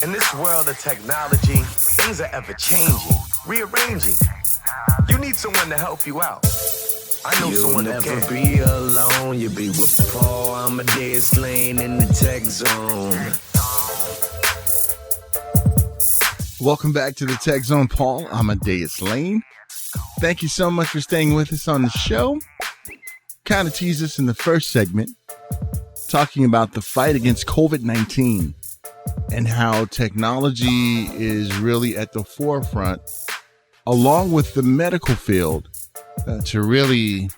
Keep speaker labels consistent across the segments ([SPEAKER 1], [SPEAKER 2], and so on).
[SPEAKER 1] In this world of technology, things are ever changing, rearranging. You need someone to help you out. I know someone who can. You'll never be alone. You'll be with Paul. I'm a dead Lane in the Techzone.
[SPEAKER 2] Welcome back to the Techzone, Paul. I'm Amadeus Lane. Thank you so much for staying with us on the show. Kind of teased us in the first segment, talking about the fight against COVID-19 and how technology is really at the forefront, along with the medical field, to really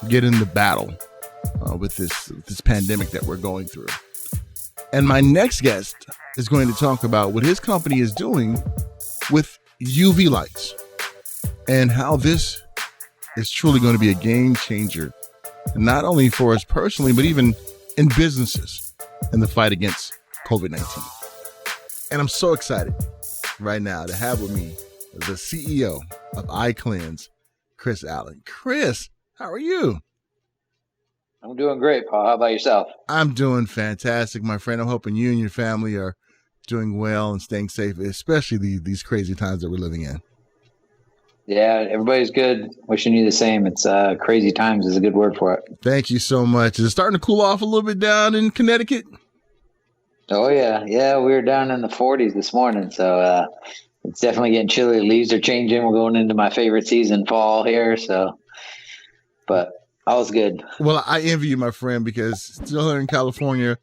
[SPEAKER 2] get in the battle with this pandemic that we're going through. And my next guest is going to talk about what his company is doing with UV lights and how this is truly going to be a game changer, not only for us personally, but even in businesses in the fight against COVID-19. And I'm so excited right now to have with me the CEO of iCleanse, Chris Allen. Chris, how are you?
[SPEAKER 3] I'm doing great, Paul. How about yourself?
[SPEAKER 2] I'm doing fantastic, my friend. I'm hoping you and your family are doing well and staying safe, especially these crazy times that we're living in.
[SPEAKER 3] Yeah, everybody's good. Wishing you the same. It's crazy times is a good word for it.
[SPEAKER 2] Thank you so much. Is it starting to cool off a little bit down in Connecticut?
[SPEAKER 3] Oh, yeah. Yeah, we were down in the 40s this morning, so it's definitely getting chilly. Leaves are changing. We're going into my favorite season, fall here, so but all's good.
[SPEAKER 2] Well, I envy you, my friend, because still here in California,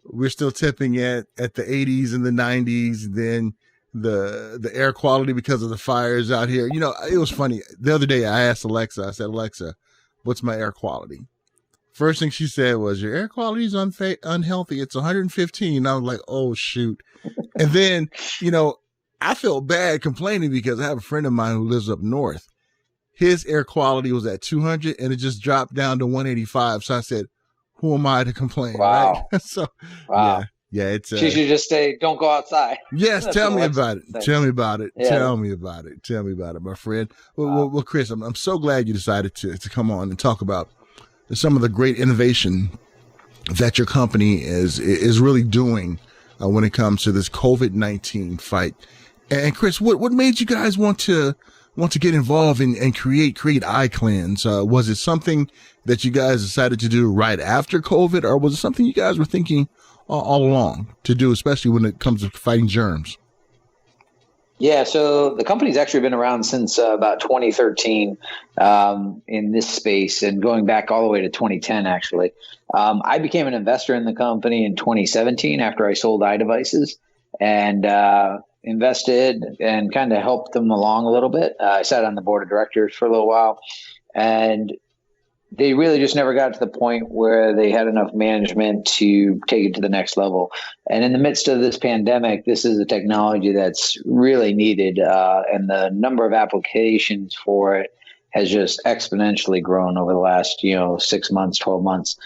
[SPEAKER 2] we're still tipping at the 80s and the 90s. Then the air quality because of the fires out here. You know, it was funny. The other day I asked Alexa, I said, Alexa, what's my air quality? First thing she said was, your air quality is unhealthy. It's 115. I was like, oh, shoot. And then, you know, I felt bad complaining because I have a friend of mine who lives up north. His air quality was at 200 and it just dropped down to 185. So I said, who am I to complain?
[SPEAKER 3] Wow.
[SPEAKER 2] Right? So,
[SPEAKER 3] wow.
[SPEAKER 2] Yeah, it's.
[SPEAKER 3] She should just say, don't go outside.
[SPEAKER 2] Yes, tell me about it. Tell me about it.
[SPEAKER 3] Yeah.
[SPEAKER 2] Tell me about it. Tell me about it, my friend. Well, Chris, I'm so glad you decided to come on and talk about some of the great innovation that your company is really doing when it comes to this COVID-19 fight. And Chris, what made you guys want to get involved and create iCleanse? Was it something that you guys decided to do right after COVID, or was it something you guys were thinking all along to do, especially when it comes to fighting germs?
[SPEAKER 3] Yeah, so the company's actually been around since about 2013 in this space, and going back all the way to 2010, actually. I became an investor in the company in 2017 after I sold iDevices, and invested and kind of helped them along a little bit. I sat on the board of directors for a little while, and they really just never got to the point where they had enough management to take it to the next level. And in the midst of this pandemic, this is a technology that's really needed, and the number of applications for it has just exponentially grown over the last 6 months, 12 months.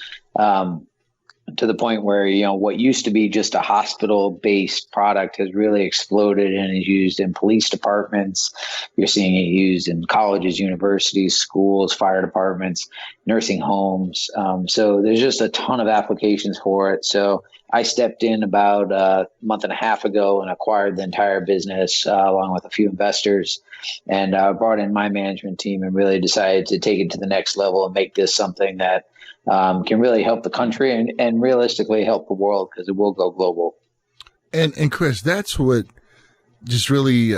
[SPEAKER 3] To the point where, what used to be just a hospital-based product has really exploded and is used in police departments. You're seeing it used in colleges, universities, schools, fire departments, nursing homes. So there's just a ton of applications for it. So I stepped in about a month and a half ago and acquired the entire business along with a few investors, and brought in my management team and really decided to take it to the next level and make this something that can really help the country and realistically help the world, because it will go global.
[SPEAKER 2] And Chris, that's what just really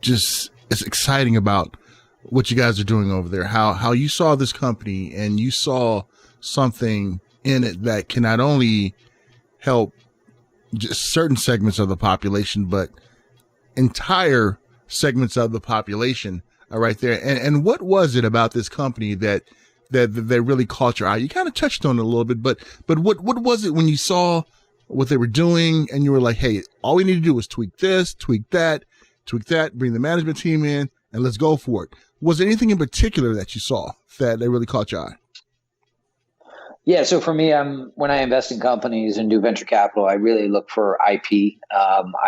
[SPEAKER 2] is exciting about what you guys are doing over there. How you saw this company and you saw something in it that can not only help just certain segments of the population, but entire segments of the population right there. And what was it about this company that really caught your eye? You kind of touched on it a little bit, but what was it when you saw what they were doing and you were like, hey, all we need to do is tweak this, tweak that, bring the management team in, and let's go for it? Was there anything in particular that you saw that really caught your eye?
[SPEAKER 3] Yeah, so for me, when I invest in companies and do venture capital, I really look for IP.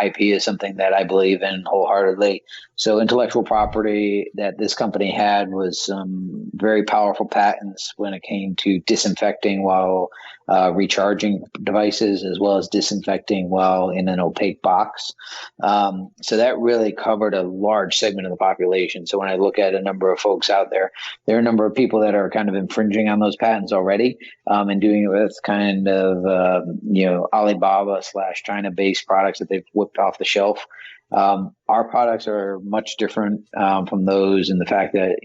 [SPEAKER 3] IP is something that I believe in wholeheartedly. So intellectual property that this company had was some very powerful patents when it came to disinfecting while recharging devices, as well as disinfecting while in an opaque box. So that really covered a large segment of the population. So when I look at a number of folks out there, there are a number of people that are kind of infringing on those patents already, and doing it with kind of, Alibaba / China-based products that they've whipped off the shelf. Our products are much different from those in the fact that,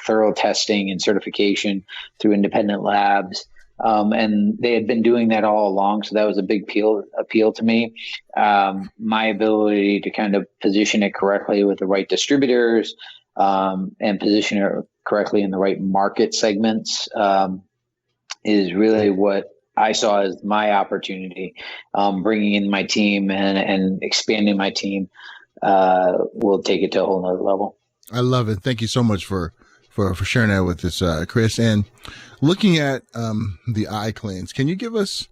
[SPEAKER 3] thorough testing and certification through independent labs. And they had been doing that all along. So that was a big appeal to me. My ability to kind of position it correctly with the right distributors, and position it correctly in the right market segments, is really what I saw as my opportunity. Bringing in my team and expanding my team will take it to a whole nother level.
[SPEAKER 2] I love it. Thank you so much for sharing that with us, Chris. And looking at the eye cleanse, can you give us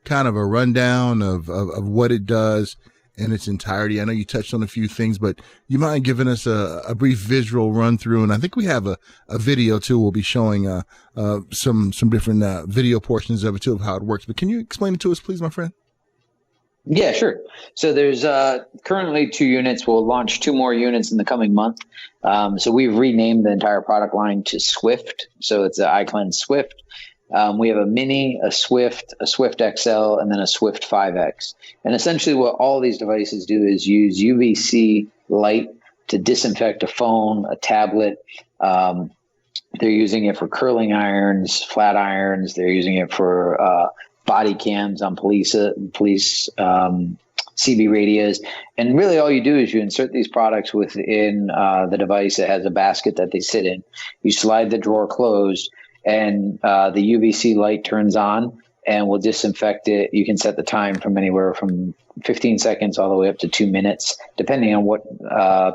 [SPEAKER 2] kind of a rundown of what it does in its entirety? I know you touched on a few things, but you mind giving us a brief visual run through? And I think we have a video too. We'll be showing some different video portions of it too, of how it works. But can you explain it to us, please, my friend?
[SPEAKER 3] Yeah, sure. So there's currently 2 units. We'll launch 2 more units in the coming month. So we've renamed the entire product line to Swift. So it's the iCleanse Swift. We have a Mini, a Swift XL, and then a Swift 5X. And essentially what all these devices do is use UVC light to disinfect a phone, a tablet. They're using it for curling irons, flat irons. They're using it for body cams on police CB radios. And really all you do is you insert these products within the device. It has a basket that they sit in. You slide the drawer closed, and the UVC light turns on and will disinfect it. You can set the time from anywhere from 15 seconds all the way up to 2 minutes, depending on what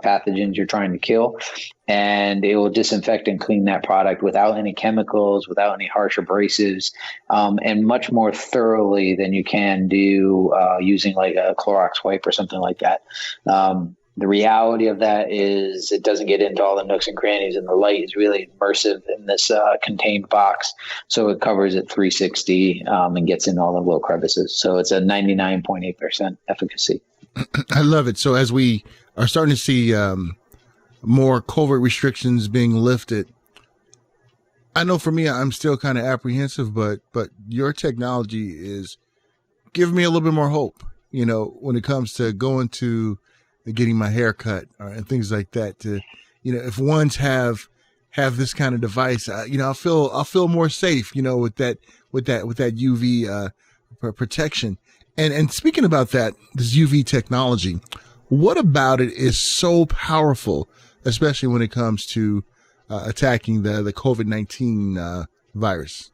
[SPEAKER 3] pathogens you're trying to kill. And it will disinfect and clean that product without any chemicals, without any harsh abrasives, and much more thoroughly than you can do using like a Clorox wipe or something like that. The reality of that is it doesn't get into all the nooks and crannies, and the light is really immersive in this contained box. So it covers it 360 and gets in all the little crevices. So it's a 99.8% efficacy.
[SPEAKER 2] I love it. So as we are starting to see more COVID restrictions being lifted, I know for me, I'm still kind of apprehensive, but your technology is giving me a little bit more hope, when it comes to going to getting my hair cut and things like that. To, if ones have this kind of device, I'll feel more safe, with that UV protection. And speaking about that, this UV technology, what about it is so powerful, especially when it comes to attacking the COVID-19 virus?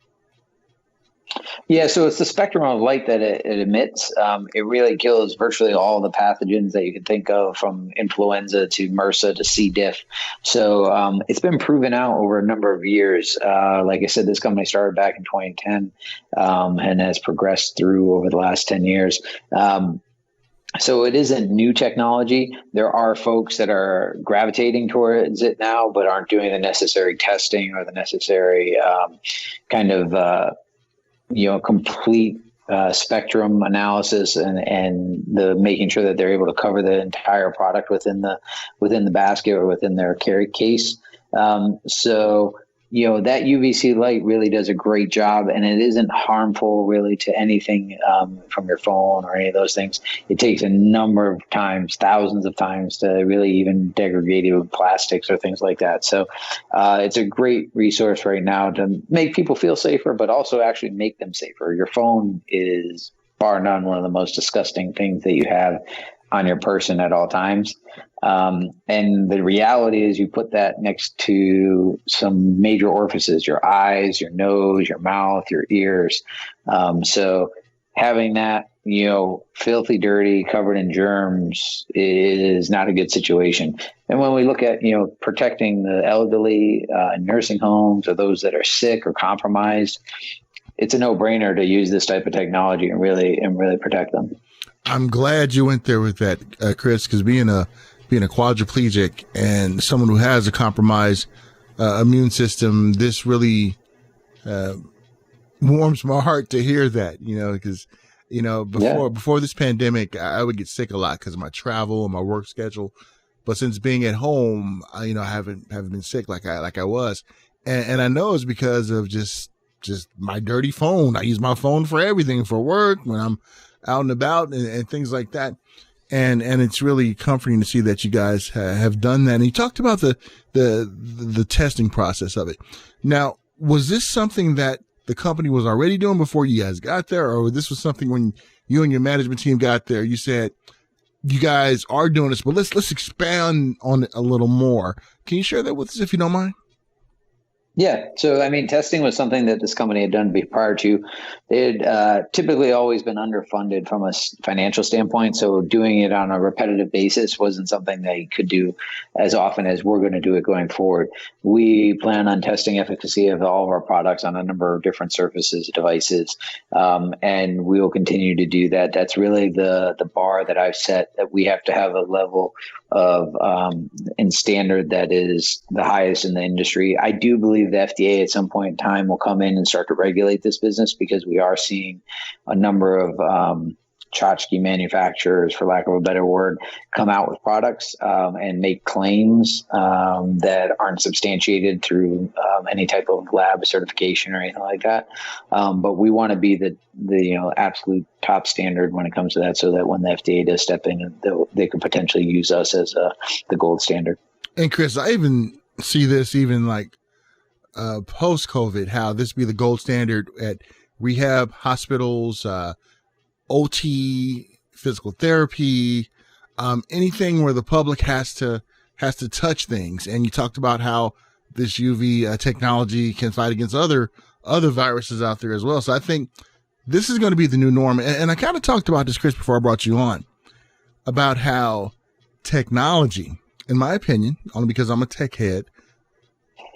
[SPEAKER 3] Yeah, so it's the spectrum of light that it emits. It really kills virtually all the pathogens that you can think of, from influenza to MRSA to C. diff. So it's been proven out over a number of years. Like I said, this company started back in 2010 and has progressed through over the last 10 years. So it isn't new technology. There are folks that are gravitating towards it now, but aren't doing the necessary testing or the necessary complete spectrum analysis and the making sure that they're able to cover the entire product within the basket or within their carry case. So that UVC light really does a great job, and it isn't harmful really to anything from your phone or any of those things. It takes a number of times, thousands of times, to really even degrade it with plastics or things like that. So it's a great resource right now to make people feel safer, but also actually make them safer. Your phone is bar none one of the most disgusting things that you have on your person at all times. And the reality is you put that next to some major orifices, your eyes, your nose, your mouth, your ears. So having that, filthy, dirty, covered in germs is not a good situation. And when we look at, protecting the elderly, nursing homes, or those that are sick or compromised, it's a no-brainer to use this type of technology and really protect them.
[SPEAKER 2] I'm glad you went there with that, Chris, because being a quadriplegic and someone who has a compromised immune system, this really warms my heart to hear that, because, before this pandemic, I would get sick a lot because of my travel and my work schedule. But since being at home, I haven't been sick like I was. And I know it's because of just my dirty phone. I use my phone for everything, for work, when I'm out and about and things like that. And it's really comforting to see that you guys have done that. And you talked about the testing process of it. Now, was this something that the company was already doing before you guys got there, or this was something when you and your management team got there, you said, you guys are doing this, but let's expand on it a little more. Can you share that with us if you don't mind?
[SPEAKER 3] Yeah. So, I mean, testing was something that this company had done prior to. They had typically always been underfunded from a financial standpoint. So doing it on a repetitive basis wasn't something they could do as often as we're going to do it going forward. We plan on testing efficacy of all of our products on a number of different surfaces, devices, and we will continue to do that. That's really the bar that I've set, that we have to have a level of and standard that is the highest in the industry. I do believe the FDA at some point in time will come in and start to regulate this business, because we are seeing a number of tchotchke manufacturers, for lack of a better word, come out with products and make claims that aren't substantiated through any type of lab certification or anything like that. But we want to be the absolute top standard when it comes to that, so that when the FDA does step in, they could potentially use us as the gold standard.
[SPEAKER 2] And Chris, I even see this even like post-COVID, how this be the gold standard at rehab hospitals, OT, physical therapy, anything where the public has to touch things. And you talked about how this UV technology can fight against other viruses out there as well. So I think this is going to be the new norm. And I kind of talked about this, Chris, before I brought you on, about how technology, in my opinion, only because I'm a tech head,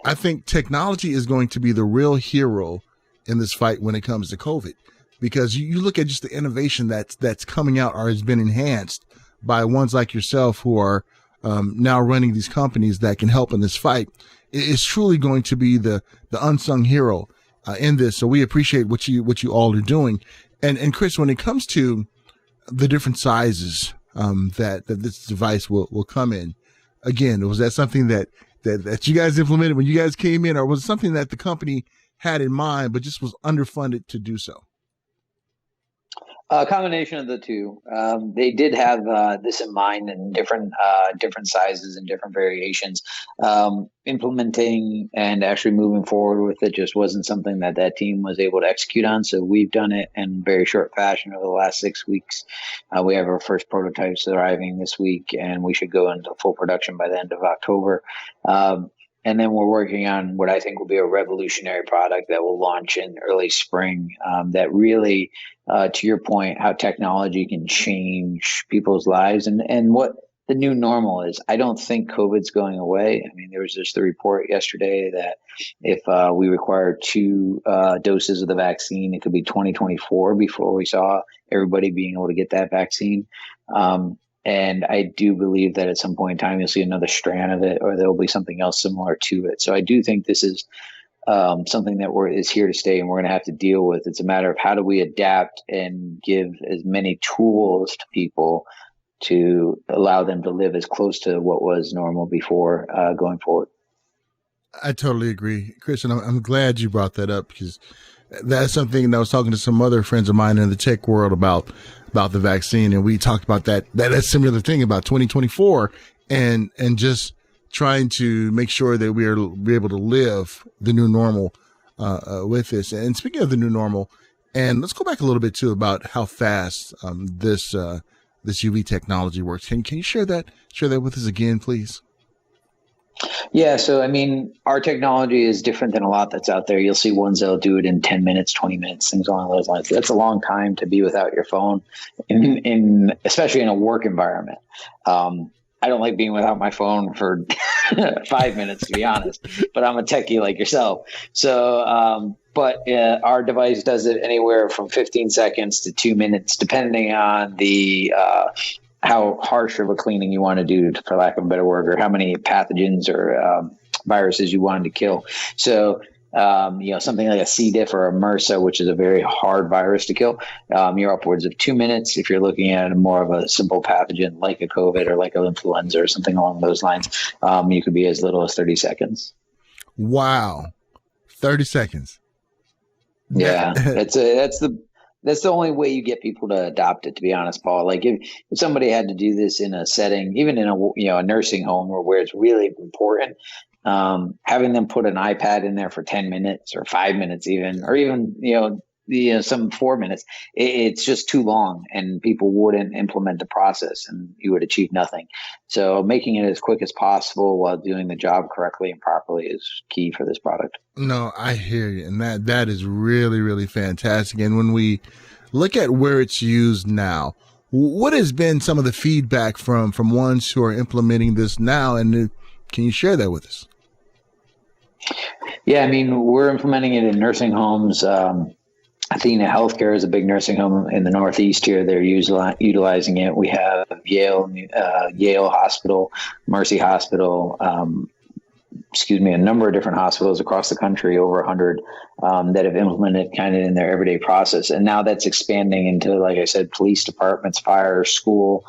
[SPEAKER 2] I think technology is going to be the real hero in this fight when it comes to COVID, because you look at just the innovation that's coming out or has been enhanced by ones like yourself who are now running these companies that can help in this fight. It's truly going to be the unsung hero in this. So we appreciate what you all are doing. And Chris, when it comes to the different sizes that this device will come in, again, was that something that you guys implemented when you guys came in, or was it something that the company had in mind but just was underfunded to do so?
[SPEAKER 3] A combination of the two. They did have this in mind, in different sizes and different variations. Implementing and actually moving forward with it just wasn't something that team was able to execute on. So we've done it in very short fashion over the last 6 weeks. We have our first prototypes arriving this week, and we should go into full production by the end of October. And then we're working on what I think will be a revolutionary product that will launch in early spring, that really, to your point, how technology can change people's lives and what the new normal is. I don't think COVID's going away. I mean, there was just the report yesterday that if we require 2 doses of the vaccine, it could be 2024 before we saw everybody being able to get that vaccine. And I do believe that at some point in time, you'll see another strand of it, or there'll be something else similar to it. So I do think this is something that is here to stay, and we're going to have to deal with. It's a matter of how do we adapt and give as many tools to people to allow them to live as close to what was normal before going forward.
[SPEAKER 2] I totally agree, Chris, and I'm glad you brought that up, because that's something that I was talking to some other friends of mine in the tech world about the vaccine. And we talked about that similar thing about 2024 and just trying to make sure that we're able to live the new normal, with this. And speaking of the new normal, and let's go back a little bit too about how fast, this UV technology works. Can you share that with us again, please?
[SPEAKER 3] Yeah. So, I mean, our technology is different than a lot that's out there. You'll see ones that'll do it in 10 minutes, 20 minutes, things along those lines. That's a long time to be without your phone, especially in a work environment. I don't like being without my phone for 5 minutes, to be honest, but I'm a techie like yourself. So, but our device does it anywhere from 15 seconds to 2 minutes, depending on the how harsh of a cleaning you want to do, for lack of a better word, or how many pathogens or viruses you wanted to kill. So something like a C. diff or a MRSA, which is a very hard virus to kill, you're upwards of 2 minutes. If you're looking at more of a simple pathogen like a COVID or like an influenza or something along those lines, you could be as little as 30 seconds.
[SPEAKER 2] Wow. 30 seconds.
[SPEAKER 3] Yeah, that's the only way you get people to adopt it, to be honest, Paul. Like if somebody had to do this in a setting, even in a nursing home where it's really important, having them put an iPad in there for 10 minutes or 5 minutes even, or even, some 4 minutes, it's just too long and people wouldn't implement the process and you would achieve nothing. So making it as quick as possible while doing the job correctly and properly is key for this product.
[SPEAKER 2] No, I hear you. And that is really, really fantastic. And when we look at where it's used now, what has been some of the feedback from ones who are implementing this now? And can you share that with us?
[SPEAKER 3] Yeah, I mean, we're implementing it in nursing homes. Athena Healthcare is a big nursing home in the Northeast here. They're utilizing it. We have Yale Hospital, Mercy Hospital, a number of different hospitals across the country, over 100, that have implemented kind of in their everyday process. And now that's expanding into, like I said, police departments, fire, school.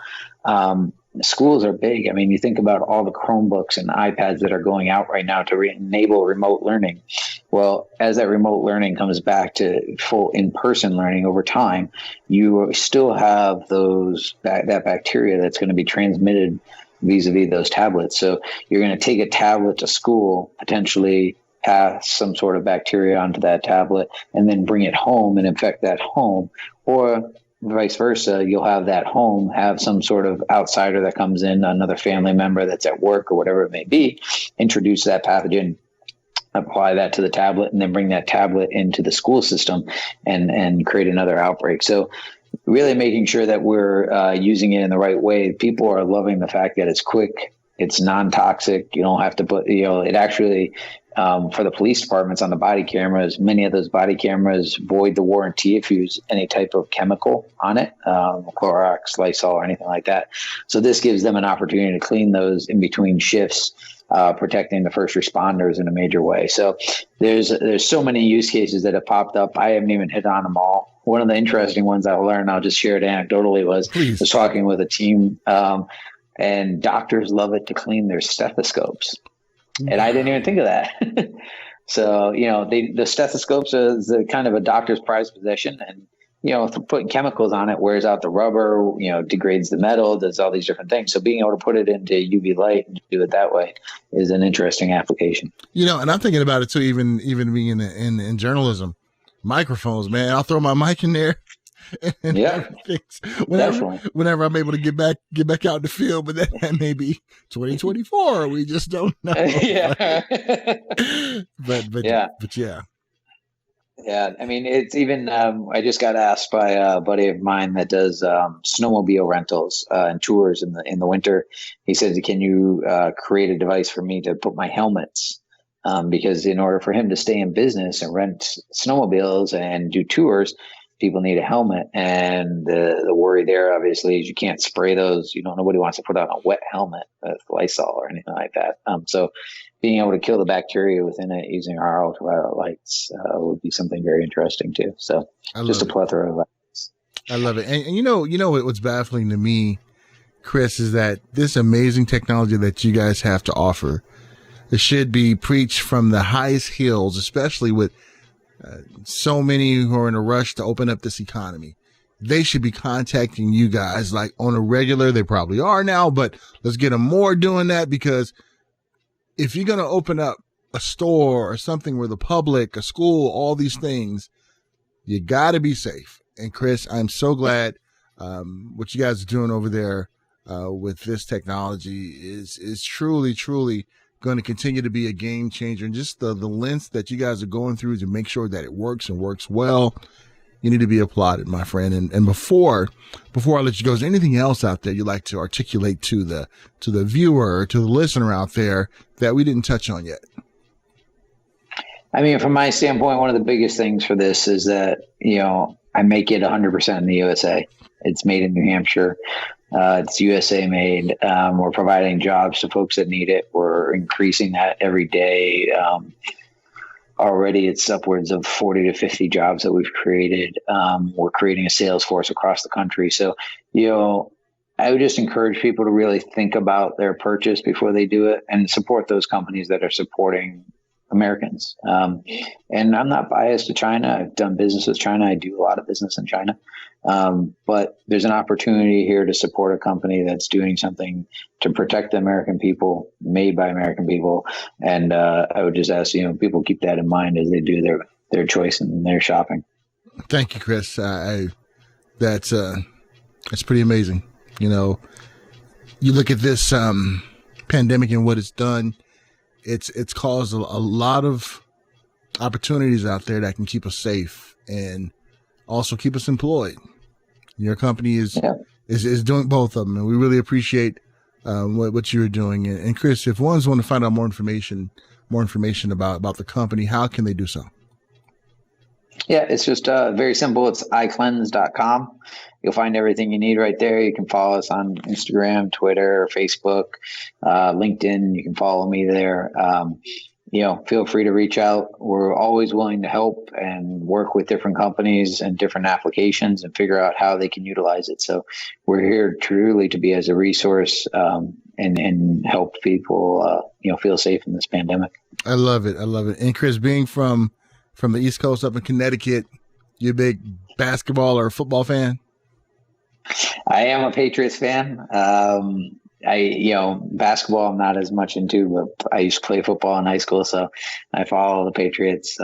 [SPEAKER 3] Schools are big. I mean, you think about all the Chromebooks and iPads that are going out right now to enable remote learning. Well, as that remote learning comes back to full in-person learning over time, you still have that bacteria that's going to be transmitted vis-a-vis those tablets. So you're going to take a tablet to school, potentially pass some sort of bacteria onto that tablet, and then bring it home and infect that home. Or vice versa, you'll have that home have some sort of outsider that comes in, another family member that's at work or whatever it may be, introduce that pathogen, apply that to the tablet, and then bring that tablet into the school system and create another outbreak. So really making sure that we're using it in the right way. People are loving the fact that it's quick, it's non-toxic. You don't have to put, it actually, for the police departments on the body cameras, many of those body cameras void the warranty if you use any type of chemical on it, Clorox, Lysol, or anything like that. So this gives them an opportunity to clean those in between shifts, protecting the first responders in a major way. So there's so many use cases that have popped up. I haven't even hit on them all. One of the interesting ones I learned, I'll just share it anecdotally, was talking with a team, and doctors love it to clean their stethoscopes. And I didn't even think of that. So, the stethoscopes is kind of a doctor's prized possession, and, putting chemicals on it wears out the rubber, degrades the metal, does all these different things. So being able to put it into UV light and do it that way is an interesting application.
[SPEAKER 2] And I'm thinking about it too, even being in journalism, microphones, man, I'll throw my mic in there. And whenever I'm able to get back out in the field, but that may be 2024. We just don't know.
[SPEAKER 3] Yeah.
[SPEAKER 2] but yeah.
[SPEAKER 3] Yeah. I mean, it's even, I just got asked by a buddy of mine that does snowmobile rentals and tours in the winter. He says, can you create a device for me to put my helmets? Because in order for him to stay in business and rent snowmobiles and do tours, people need a helmet. And the worry there, obviously, is you can't spray those. Nobody wants to put on a wet helmet with Lysol or anything like that. So being able to kill the bacteria within it using our ultraviolet lights would be something very interesting too. So just a plethora of lights.
[SPEAKER 2] I love it. And what's baffling to me, Chris, is that this amazing technology that you guys have to offer, it should be preached from the highest hills, especially with so many who are in a rush to open up this economy. They should be contacting you guys like on a regular. They probably are now, but let's get them more doing that, because if you're going to open up a store or something where the public, a school, all these things, you got to be safe. And Chris, I'm so glad what you guys are doing over there with this technology is truly, truly going to continue to be a game changer. And just the lengths that you guys are going through to make sure that it works and works well, you need to be applauded, my friend. And before I let you go, is there anything else out there you'd like to articulate to the viewer or to the listener out there that we didn't touch on yet?
[SPEAKER 3] I mean, from my standpoint, one of the biggest things for this is that, I make it 100% in the USA. It's made in New Hampshire. It's USA made. We're providing jobs to folks that need it. We're increasing that every day. already it's upwards of 40 to 50 jobs that we've created. We're creating a sales force across the country. So, I would just encourage people to really think about their purchase before they do it and support those companies that are supporting Americans. And I'm not biased to China. I've done business with China. I do a lot of business in China. But there's an opportunity here to support a company that's doing something to protect the American people, made by American people. And I would just ask, people keep that in mind as they do their choice and their shopping.
[SPEAKER 2] Thank you, Chris. That's pretty amazing. You look at this pandemic and what it's done. It's caused a lot of opportunities out there that can keep us safe and also keep us employed. Your company is doing both of them, and we really appreciate what you're doing. And Chris, if ones want to find out more information about the company, how can they do so?
[SPEAKER 3] Yeah, it's just very simple. It's iCleanse.com. You'll find everything you need right there. You can follow us on Instagram, Twitter, Facebook, LinkedIn. You can follow me there. Feel free to reach out. We're always willing to help and work with different companies and different applications and figure out how they can utilize it. So we're here truly to be as a resource and help people, feel safe in this pandemic.
[SPEAKER 2] I love it. And Chris, being from the East Coast up in Connecticut, you a big basketball or football fan?
[SPEAKER 3] I am a Patriots fan. Basketball I'm not as much into, but I used to play football in high school, so I follow the Patriots.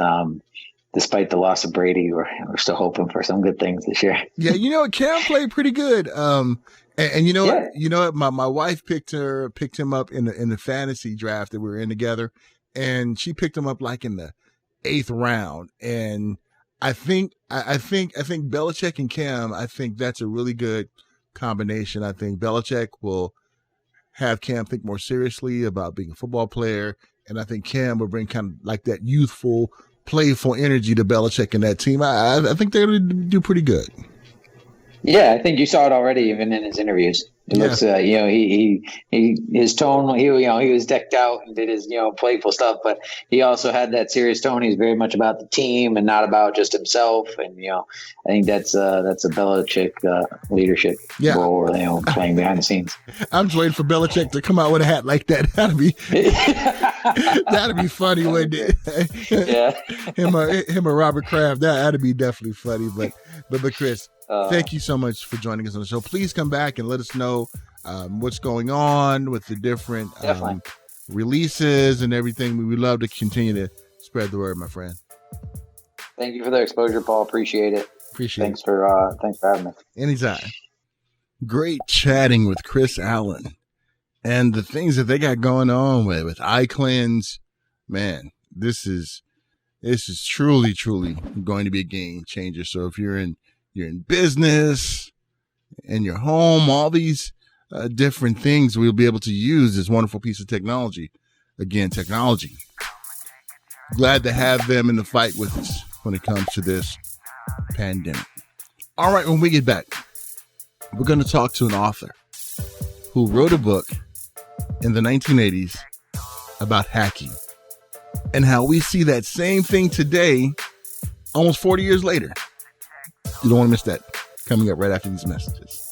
[SPEAKER 3] Despite the loss of Brady, we're still hoping for some good things this year.
[SPEAKER 2] Yeah, Cam played pretty good. What? My wife picked him up in the fantasy draft that we were in together, and she picked him up like in the 8th round. And I think Belichick and Cam, I think that's a really good combination. I think Belichick will have Cam think more seriously about being a football player, and I think Cam will bring kind of like that youthful, playful energy to Belichick and that team. I think they're going to do pretty good.
[SPEAKER 3] Yeah, I think you saw it already, even in his interviews. It looks, his tone. He was decked out and did his, playful stuff, but he also had that serious tone. He's very much about the team and not about just himself. And I think that's a Belichick leadership role, playing behind the scenes. I'm
[SPEAKER 2] just waiting for Belichick to come out with a hat like that. That'd be funny, wouldn't it?
[SPEAKER 3] Yeah,
[SPEAKER 2] him or Robert Kraft. That'd be definitely funny. But Chris. Thank you so much for joining us on the show. Please come back and let us know what's going on with the different releases and everything. We would love to continue to spread the word, my friend.
[SPEAKER 3] Thank you for the exposure, Paul. Appreciate it. Thanks for having me.
[SPEAKER 2] Anytime. Great chatting with Chris Allen and the things that they got going on with iCleanse. Man, this is truly going to be a game changer. So if you're in business, in your home, all these different things we'll be able to use this wonderful piece of technology. Again, technology. Glad to have them in the fight with us when it comes to this pandemic. All right, when we get back, we're going to talk to an author who wrote a book in the 1980s about hacking and how we see that same thing today, almost 40 years later. You don't want to miss that. Coming up right after these messages.